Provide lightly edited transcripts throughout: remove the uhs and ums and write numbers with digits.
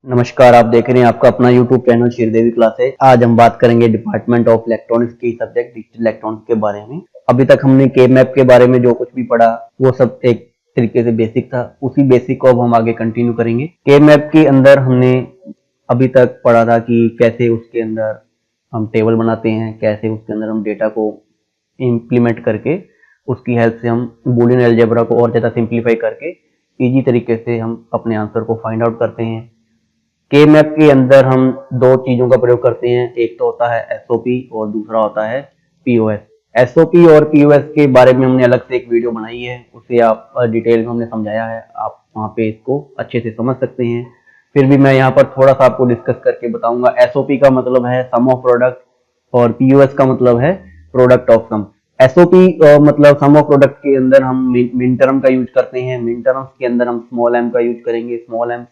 नमस्कार, आप देख रहे हैं आपका अपना YouTube चैनल श्रीदेवी क्लासेस। आज हम बात करेंगे डिपार्टमेंट ऑफ इलेक्ट्रॉनिक्स की सब्जेक्ट डिजिटल इलेक्ट्रॉनिक्स के बारे में। अभी तक हमने के मैप के बारे में जो कुछ भी पढ़ा वो सब एक तरीके से बेसिक था, उसी बेसिक को अब हम आगे कंटिन्यू करेंगे। के मैप के अंदर हमने अभी तक पढ़ा था कि कैसे उसके अंदर हम टेबल बनाते हैं, कैसे उसके अंदर हम डेटा को इम्प्लीमेंट करके उसकी हेल्प से हम बूलियन अलजेब्रा को और ज़्यादा सिंप्लीफाई करके ईजी तरीके से हम अपने आंसर को फाइंड आउट करते हैं। के मैप के अंदर हम दो चीजों का प्रयोग करते हैं, एक तो होता है एसओपी और दूसरा होता है पीओएस। एसओपी और पीओएस के बारे में हमने अलग से एक वीडियो बनाई है, उसे आप डिटेल में हमने समझाया है, आप वहाँ पे इसको अच्छे से समझ सकते हैं। फिर भी मैं यहाँ पर थोड़ा सा आपको डिस्कस करके बताऊंगा। एसओपी का मतलब है सम ऑफ प्रोडक्ट और पीओएस का मतलब है प्रोडक्ट ऑफ सम। एसओपी मतलब सम ऑफ प्रोडक्ट के अंदर हम मिन टर्म का यूज करते हैं, मिन टर्म्स के अंदर हम स्मॉल एम का यूज करेंगे। स्मॉल एम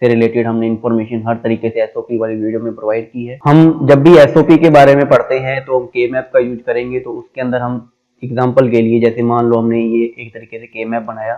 से रिलेटेड हमने इन्फॉर्मेशन हर तरीके से एसओपी वाली वीडियो में प्रोवाइड की है। हम जब भी एसओपी के बारे में पढ़ते हैं तो हम के मैप का यूज करेंगे, तो उसके अंदर हम एग्जांपल के लिए जैसे मान लो हमने ये एक तरीके से के मैप बनाया,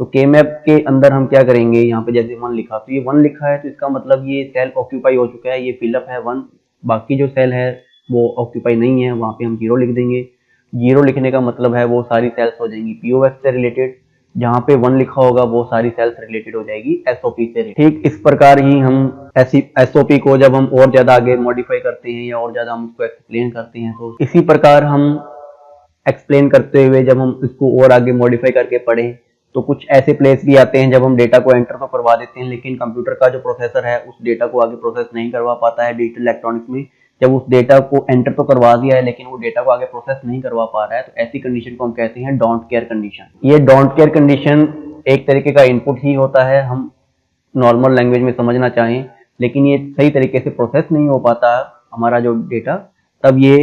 तो के मैप के अंदर हम क्या करेंगे, यहाँ पे जैसे 1 लिखा तो ये 1 लिखा है तो इसका मतलब ये सेल ऑक्यूपाई हो चुका है, ये फिलअप है 1। बाकी जो सेल है वो ऑक्यूपाई नहीं है, वहां पे हम 0 लिख देंगे। 0 लिखने का मतलब है वो सारी सेल्स हो जाएंगी पीओएस से रिलेटेड, जहां पे 1 लिखा होगा वो सारी सेल्स रिलेटेड हो जाएगी एसओपी से। ठीक इस प्रकार ही हम एसओपी को जब हम और ज्यादा आगे मॉडिफाई करते हैं या और ज्यादा हम उसको एक्सप्लेन करते हैं, तो इसी प्रकार हम एक्सप्लेन करते हुए जब हम इसको और आगे मॉडिफाई करके पढ़ें तो कुछ ऐसे प्लेस भी आते हैं जब हम डेटा को एंटर तो करवा देते हैं, लेकिन कंप्यूटर का जो प्रोसेसर है उस डेटा को आगे प्रोसेस नहीं करवा पाता है। डिजिटल इलेक्ट्रॉनिक्स में जब उस डेटा को एंटर तो करवा दिया है लेकिन वो डेटा को आगे प्रोसेस नहीं करवा पा रहा है, तो ऐसी कंडीशन को हम कहते हैं डोंट केयर कंडीशन। ये डोंट केयर कंडीशन एक तरीके का इनपुट ही होता है, हम नॉर्मल लैंग्वेज में समझना चाहें, लेकिन ये सही तरीके से प्रोसेस नहीं हो पाता हमारा जो डेटा, तब ये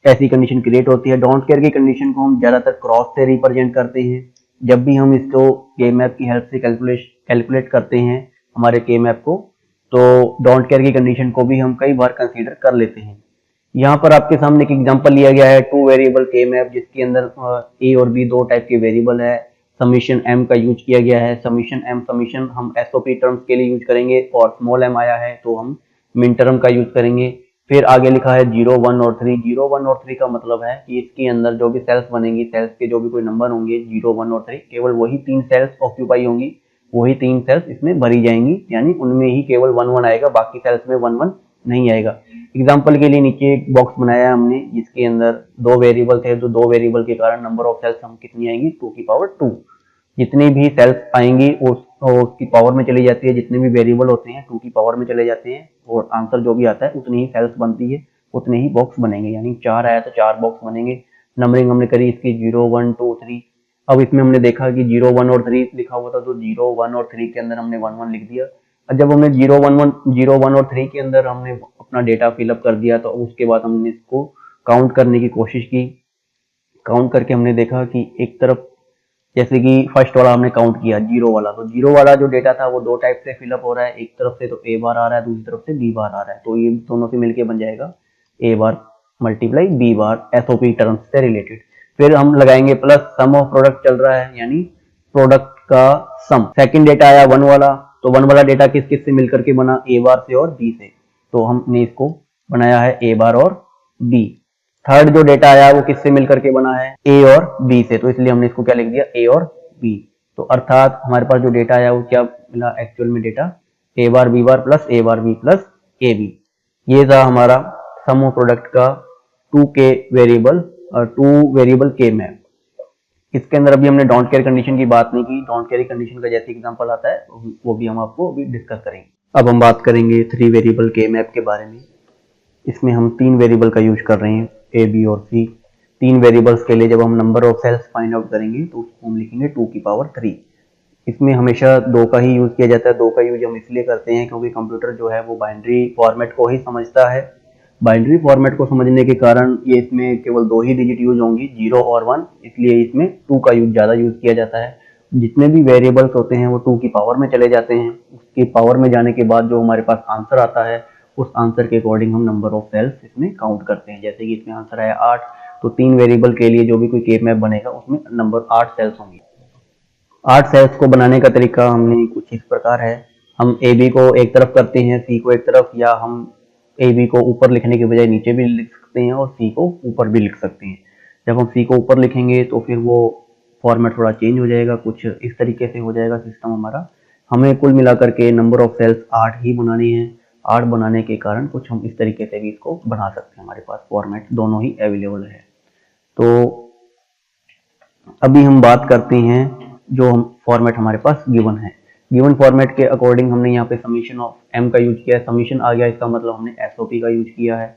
ऐसी कंडीशन क्रिएट होती है। डोंट केयर की कंडीशन को हम ज्यादातर क्रॉस से रिप्रेजेंट करते हैं। जब भी हम इसको के मैप की हेल्प से कैलकुलेट करते हैं हमारे के मैप को, तो डोंट केयर की कंडीशन को भी हम कई बार कंसीडर कर लेते हैं। यहाँ पर आपके सामने एक एग्जांपल लिया गया है 2 वेरिएबल के मैप, जिसके अंदर ए और बी दो टाइप के वेरिएबल है। समीशन एम का यूज किया गया है। समीशन हम एसओपी टर्म्स के लिए यूज करेंगे, और स्मॉल एम आया है तो हम मिन टर्म का यूज करेंगे। फिर आगे लिखा है 0 1 और 3। 0 1 और 3 का मतलब है कि इसके अंदर जो भी सेल्स बनेंगी, सेल्स के जो भी कोई नंबर होंगे 0 1 और 3, केवल वही 3 सेल्स ऑक्यूपाई होंगी, वही 3 सेल्स इसमें भरी जाएंगी, यानी उनमें ही केवल 1 1 आएगा, बाकी सेल्स में 1 1 नहीं आएगा। एग्जाम्पल के लिए नीचे एक बॉक्स बनाया है हमने, जिसके अंदर 2 वेरिएबल थे, तो 2 वेरिएबल के कारण नंबर ऑफ सेल्स हम कितनी आएंगी 2 की पावर 2। जितनी भी सेल्स आएंगी उसकी पावर में चली जाती है, जितने भी वेरिएबल होते हैं 2 की पावर में चले जाते हैं, और आंसर जो भी आता है उतनी ही सेल्स बनती है, उतने ही बॉक्स बनेंगे। यानी 4 आया तो 4 बॉक्स बनेंगे। नंबरिंग हमने करी इसकी 0 1 2 3। अब इसमें हमने देखा कि 0 1 और 3 लिखा हुआ था, तो 0 1 और 3 के अंदर हमने 1 1 लिख दिया। और जब हमने 0 1 और 3 के अंदर हमने अपना डेटा फिलअप कर दिया, तो उसके बाद हमने इसको काउंट करने की कोशिश की। काउंट करके हमने देखा कि एक तरफ जैसे कि फर्स्ट वाला हमने काउंट किया 0 वाला, तो 0 वाला जो डेटा था वो दो टाइप से फिलअप हो रहा है, एक तरफ से तो ए बार आ रहा है, दूसरी तरफ से बी बार आ रहा है, तो ये दोनों से मिलके बन जाएगा A bar multiply B bar SOP terms से रिलेटेड। फिर हम लगाएंगे प्लस सम ऑफ प्रोडक्ट चल रहा है, यानी प्रोडक्ट का सम। सेकंड डेटा आया 1 वाला, तो 1 वाला डेटा किस किस से मिलकर के बना, ए बार से और बी से, तो हमने इसको बनाया है ए बार और बी। थर्ड जो डेटा आया वो किससे मिलकर के बना है, ए और बी से, तो इसलिए हमने इसको क्या लिख दिया, ए और बी। तो अर्थात हमारे पास जो डेटा आया वो क्या मिला एक्चुअल में data, A bar B bar plus A bar B plus A B. ये था हमारा सम ऑफ प्रोडक्ट का 2 के वेरिएबल और 2 वेरिएबल के मैप। इसके अंदर अभी हमने डोंट केयर कंडीशन की बात नहीं की, डोंट केयर कंडीशन का जैसे एग्जांपल आता है वो भी हम आपको अभी डिस्कस करेंगे। अब हम बात करेंगे 3 वेरिएबल के मैप के बारे में। इसमें हम 3 वेरिएबल का यूज कर रहे हैं, ए बी और सी। 3 वेरिएबल्स के लिए जब हम number of cells find out करेंगे तो उसको हम लिखेंगे 2 की पावर 3। इसमें हमेशा 2 का ही यूज किया जाता है। 2 का यूज हम इसलिए करते हैं क्योंकि कंप्यूटर जो है वो बाइनरी फॉर्मेट को ही समझता है। बाइनरी फॉर्मेट को समझने के कारण ये इसमें केवल 2 ही डिजिट यूज होंगी, 0 और 1, इसलिए इसमें 2 का यूज ज्यादा यूज किया जाता है। जितने भी वेरिएबल्स होते हैं वो 2 की पावर में चले जाते हैं। उसकी पावर में जाने के बाद जो हमारे पास आंसर आता है, उस आंसर के अकॉर्डिंग हम नंबर ऑफ सेल्स इसमें काउंट करते हैं। जैसे कि इसमें आंसर आया 8, तो 3 वेरिएबल के लिए जो भी कोई के मैप बनेगा उसमें नंबर 8 सेल्स होंगी। 8 सेल्स को बनाने का तरीका हमने कुछ इस प्रकार है। हम ए बी को एक तरफ करते हैं, सी को एक तरफ, या हम ए बी को ऊपर लिखने के बजाय नीचे भी लिख सकते हैं और सी को ऊपर भी लिख सकते हैं। जब हम सी को ऊपर लिखेंगे तो फिर वो फॉर्मेट थोड़ा चेंज हो जाएगा, कुछ इस तरीके से हो जाएगा सिस्टम हमारा। हमें कुल मिलाकर के नंबर ऑफ सेल्स 8 ही बनानी है। 8 बनाने के कारण कुछ हम इस तरीके से भी इसको बना सकते हैं, हमारे पास फॉर्मेट दोनों ही अवेलेबल है। तो अभी हम बात करते हैं जो हम फॉर्मेट हमारे पास गिवन है। गिवन फॉर्मेट के अकॉर्डिंग हमने यहाँ पे समीशन ऑफ एम का यूज किया है। समीशन आ गया, इसका मतलब हमने एसओपी का यूज किया है।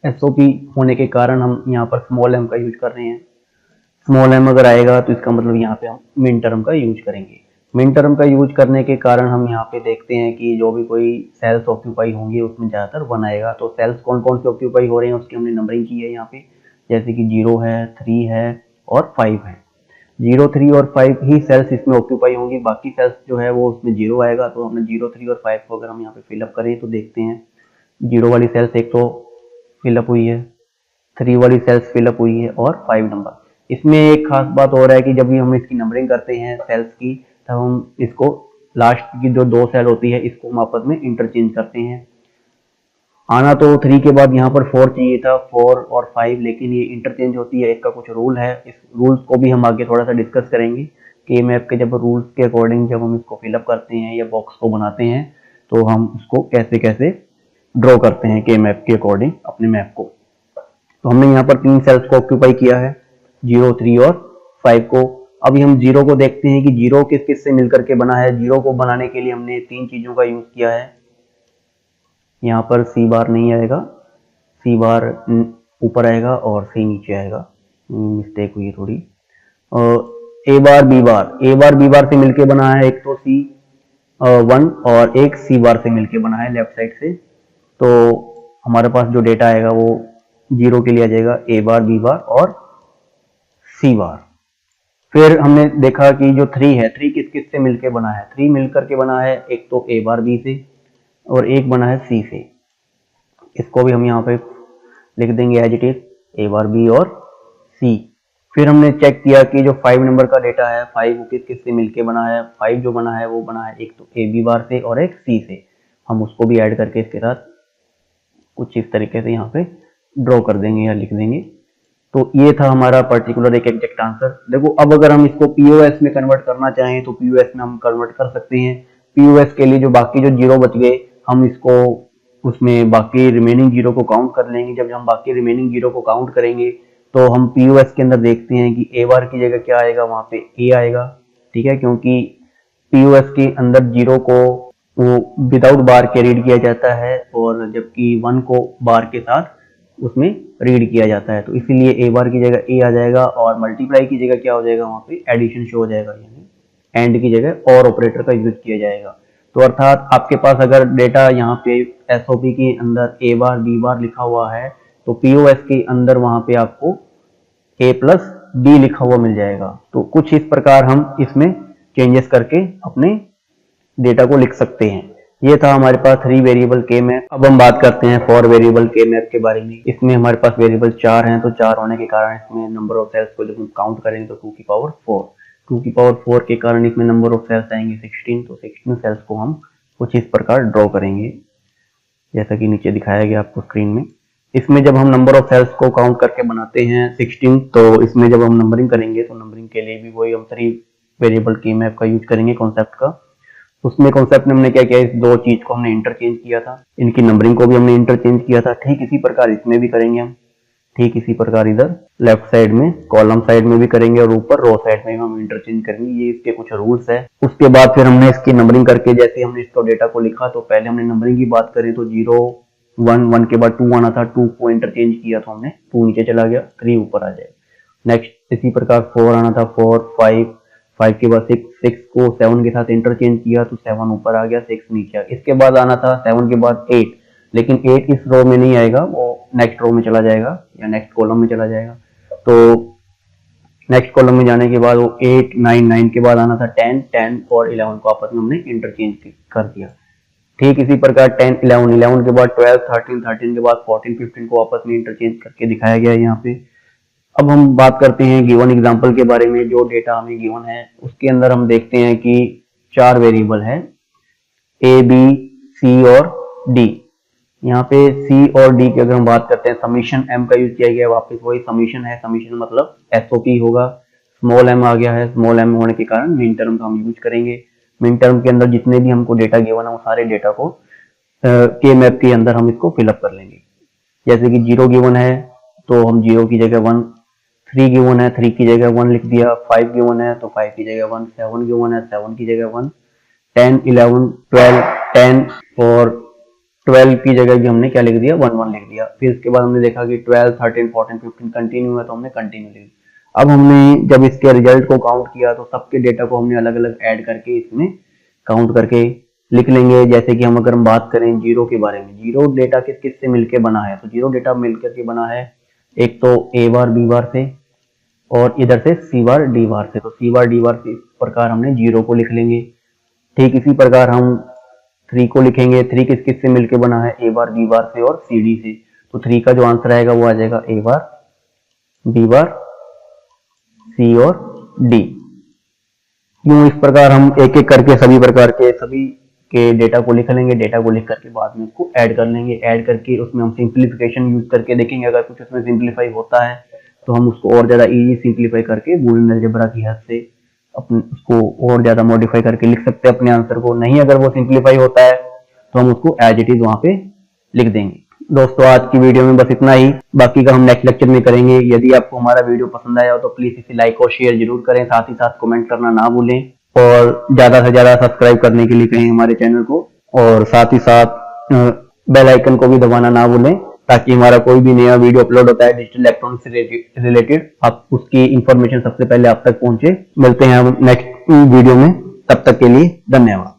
एसओपी होने के कारण हम यहाँ पर स्मॉल एम का यूज कर रहे हैं। स्मॉल एम अगर आएगा तो इसका मतलब यहाँ पे हम मिन टर्म का यूज करेंगे। मिन टर्म का यूज करने के कारण हम यहाँ पे देखते हैं कि जो भी कोई सेल्स ऑक्यूपाई होंगे उसमें ज़्यादातर 1 आएगा। तो सेल्स कौन कौन से ऑक्यूपाई हो रहे हैं उसकी हमने नंबरिंग की है यहाँ पे, जैसे कि 0 है, 3 है और 5 है। 0, 3 और 5 ही सेल्स इसमें ऑक्यूपाई होंगी, बाकी सेल्स जो है वो उसमें 0 आएगा। तो हमने 0, 3 और 5 को अगर हम यहाँ पे फिलअप करें तो देखते हैं 0 वाली सेल्स एक तो फिलअप हुई है, 3 वाली सेल्स फिलअप हुई है और 5 नंबर। इसमें एक खास बात हो रहा है कि जब भी हम इसकी नंबरिंग करते हैं सेल्स की, तब हम इसको लास्ट की जो 2 सेल होती है इसको हम आपस में इंटरचेंज करते हैं। आना तो 3 के बाद यहाँ पर 4 चाहिए था, 4 और 5, लेकिन ये इंटरचेंज होती है। इसका कुछ रूल है, इस रूल्स को भी हम आगे थोड़ा सा डिस्कस करेंगे कि मैप के जब रूल्स के अकॉर्डिंग जब हम इसको फिलअप करते हैं या बॉक्स को बनाते हैं तो हम उसको कैसे कैसे ड्रॉ करते हैं के मैप के अकॉर्डिंग अपने मैप को। तो हमने यहाँ पर 3 सेल्स को ऑक्यूपाई किया है, 0, 3 और 5 को। अभी हम 0 को देखते हैं कि 0 किस किस से मिलकर के बना है। 0 को बनाने के लिए हमने 3 चीजों का यूज किया है। यहाँ पर सी बार नहीं आएगा, सी बार ऊपर आएगा और सी नीचे आएगा, मिस्टेक हुई है थोड़ी। और ए बार बी बार, ए बार बी बार से मिलके बना है, एक तो सी 1 और एक सी बार से मिलके बना है लेफ्ट साइड से। तो हमारे पास जो डेटा आएगा वो 0 के लिए आ जाएगा ए बार बी बार और सी बार। फिर हमने देखा कि जो 3 है, 3 किस किस से मिलके बना है। 3 मिलकर के बना है, एक तो ए बार बी से और एक बना है सी से। इसको भी हम यहाँ पे लिख देंगे as it is, A bar B और सी। फिर हमने चेक किया कि जो 5 नंबर का डेटा है, 5 किस किस से मिलके बना है। 5 जो बना है वो बना है एक तो ए बी बार से और एक सी से। हम उसको भी ऐड करके इसके साथ कुछ इस तरीके से यहाँ पे ड्रॉ कर देंगे या लिख देंगे। तो ये था हमारा पर्टिकुलर एक एग्जैक्ट आंसर। देखो अब अगर हम इसको पीओएस में कन्वर्ट करना चाहें तो पीओएस में हम कन्वर्ट कर सकते हैं। पीओएस के लिए जो बाकी जो 0 बच गए हम इसको उसमें बाकी रिमेनिंग 0 को काउंट कर लेंगे। जब हम बाकी रिमेनिंग 0 को काउंट करेंगे तो हम पीओएस के अंदर देखते हैं कि ए बार की जगह क्या आएगा, वहां पे ए आएगा। ठीक है, क्योंकि पीओएस के अंदर 0 को वो विदाउट बार के रीड किया जाता है और जबकि 1 को बार के साथ उसमें रीड किया जाता है। तो इसीलिए ए बार की जगह ए आ जाएगा और मल्टीप्लाई की जगह क्या हो जाएगा, वहां पे एडिशन शो हो जाएगा, यानी एंड की जगह और ऑपरेटर का यूज किया जाएगा। तो अर्थात आपके पास अगर डेटा यहाँ पे एसओपी के अंदर ए बार बी बार लिखा हुआ है तो पीओएस के अंदर वहां पे आपको ए प्लस बी लिखा हुआ मिल जाएगा। तो कुछ इस प्रकार हम इसमें चेंजेस करके अपने डेटा को लिख सकते हैं। ये था हमारे पास 3 वेरिएबल के मैप। अब हम बात करते हैं 4 वेरिएबल के मैप के बारे में। इसमें हमारे पास वेरिएबल 4 हैं, तो 4 होने के कारण इसमें नंबर ऑफ सेल्स को जब हम काउंट करेंगे तो 2 की पावर 4। 2 की पावर 4 के कारण इसमें नंबर ऑफ सेल्स आएंगे 16। तो 16 सेल्स को हम कुछ इस प्रकार ड्रॉ करेंगे जैसा कि नीचे दिखाया गया आपको स्क्रीन में। इसमें जब हम नंबर ऑफ सेल्स को काउंट करके बनाते हैं 16, तो इसमें जब हम नंबरिंग करेंगे तो नंबरिंग के लिए भी वही हम 3 वेरिएबल की मैप का यूज करेंगे कॉन्सेप्ट का। उसमें कॉन्सेप्ट में हमने क्या किया, इस 2 चीज को हमने इंटरचेंज किया था, इनकी नंबरिंग को भी हमने इंटरचेंज किया था। ठीक इसी प्रकार इसमें भी करेंगे हम, ठीक इसी प्रकार इधर लेफ्ट साइड में कॉलम साइड में भी करेंगे और ऊपर रो साइड में भी हम इंटरचेंज करेंगे। ये इसके कुछ रूल्स है। उसके बाद फिर हमने इसकी नंबरिंग करके, जैसे हमने इसको डेटा को लिखा तो पहले हमने नंबरिंग की बात करें तो 0 1 1 के बाद 2 आना था, 2 को इंटरचेंज किया तो हमने 2 नीचे चला गया, 3 ऊपर आ जाएगा। नेक्स्ट इसी प्रकार 4 आना था, 4 5 के बाद 6 को 7 के साथ इंटरचेंज किया तो 7 ऊपर आ गया, 6 नीचे आ गया। इसके बाद आना था 7 के बाद 8, लेकिन 8 इस रो में नहीं आएगा, वो नेक्स्ट रो में चला जाएगा या नेक्स्ट कॉलम में चला जाएगा। तो नेक्स्ट कॉलम में जाने के बाद वो 8 9 9 के बाद आना था 10 10 और 11 को आपस में हमने इंटरचेंज कर दिया। ठीक इसी प्रकार 10 11 11 के बाद 12 13 13 के बाद 14 15 को आपस में इंटरचेंज करके दिखाया गया है यहाँ पे। अब हम बात करते हैं गिवन एग्जांपल के बारे में। जो डेटा हमें गिवन है उसके अंदर हम देखते हैं कि 4 वेरिएबल है, ए, बी, सी और डी। यहाँ पे सी और डी की अगर हम बात करते हैं, समीशन एम का यूज किया गया है, वापस वही समीशन है। समीशन मतलब एसओपी होगा, स्मॉल एम आ गया है, स्मॉल एम होने के कारण मीन टर्म का हम यूज करेंगे। मीन टर्म के अंदर जितने भी हमको डेटा गिवन है वो सारे डेटा को के मैप के अंदर हम इसको फिलअप कर लेंगे। जैसे कि 0 गिवन है तो हम 0 की जगह 1, 3 गिवन है 3 की जगह 1 लिख दिया, 5 गिवन है तो 5 की जगह 1, 7 गिवन है 7 की जगह 1, 10, 11, 12, 10 और 12 की जगह भी हमने क्या लिख दिया, 1 1 लिख दिया। फिर इसके बाद हमने देखा कि 12, 13, 14, 15 कंटिन्यू है तो हमने कंटिन्यू लिख दिया। अब हमने जब इसके रिजल्ट को काउंट किया तो सबके डेटा को हमने अलग अलग ऐड करके इसमें काउंट करके लिख लेंगे। जैसे कि अगर हम बात करें 0 के बारे में, 0 डेटा किस किस से मिलके बना है, तो 0 डेटा मिलकर के बना है एक तो ए बार बी बार से और इधर से सी बार डी बार से। तो सी बार डी बार से इस प्रकार हमने 0 को लिख लेंगे। ठीक इसी प्रकार हम 3 को लिखेंगे। 3 किस किस से मिलके बना है, ए बार बी बार से और सी डी से। तो 3 का जो आंसर आएगा वो आ जाएगा ए बार बी बार सी और डी। यूं इस प्रकार हम एक एक करके सभी प्रकार के सभी के डेटा को लिख लेंगे। डेटा को लिख करके बाद में उसको ऐड कर लेंगे। ऐड करके उसमें हम सिंप्लीफिकेशन यूज करके देखेंगे, अगर कुछ उसमें सिंप्लीफाई होता है तो हम उसको और ज्यादा इजी सिंप्लीफाई करके बूलियन अलजेब्रा की हेल्प से अपने उसको और ज्यादा मॉडिफाई करके लिख सकते हैं अपने आंसर को। नहीं अगर वो सिंप्लीफाई होता है तो हम उसको एज इट इज वहां पे लिख देंगे। दोस्तों आज की वीडियो में बस इतना ही, बाकी का हम नेक्स्ट लेक्चर में करेंगे। यदि आपको हमारा वीडियो पसंद आया हो तो प्लीज इसे लाइक और शेयर जरूर करें, साथ ही साथ कमेंट करना ना भूलें और ज्यादा से ज्यादा सब्सक्राइब करने के लिए कहें हमारे चैनल को, और साथ ही साथ बेल आइकन को भी दबाना ना भूलें ताकि हमारा कोई भी नया वीडियो अपलोड होता है डिजिटल इलेक्ट्रॉनिक्स से रिलेटेड, आप उसकी इंफॉर्मेशन सबसे पहले आप तक पहुंचे। मिलते हैं हम नेक्स्ट वीडियो में, तब तक के लिए धन्यवाद।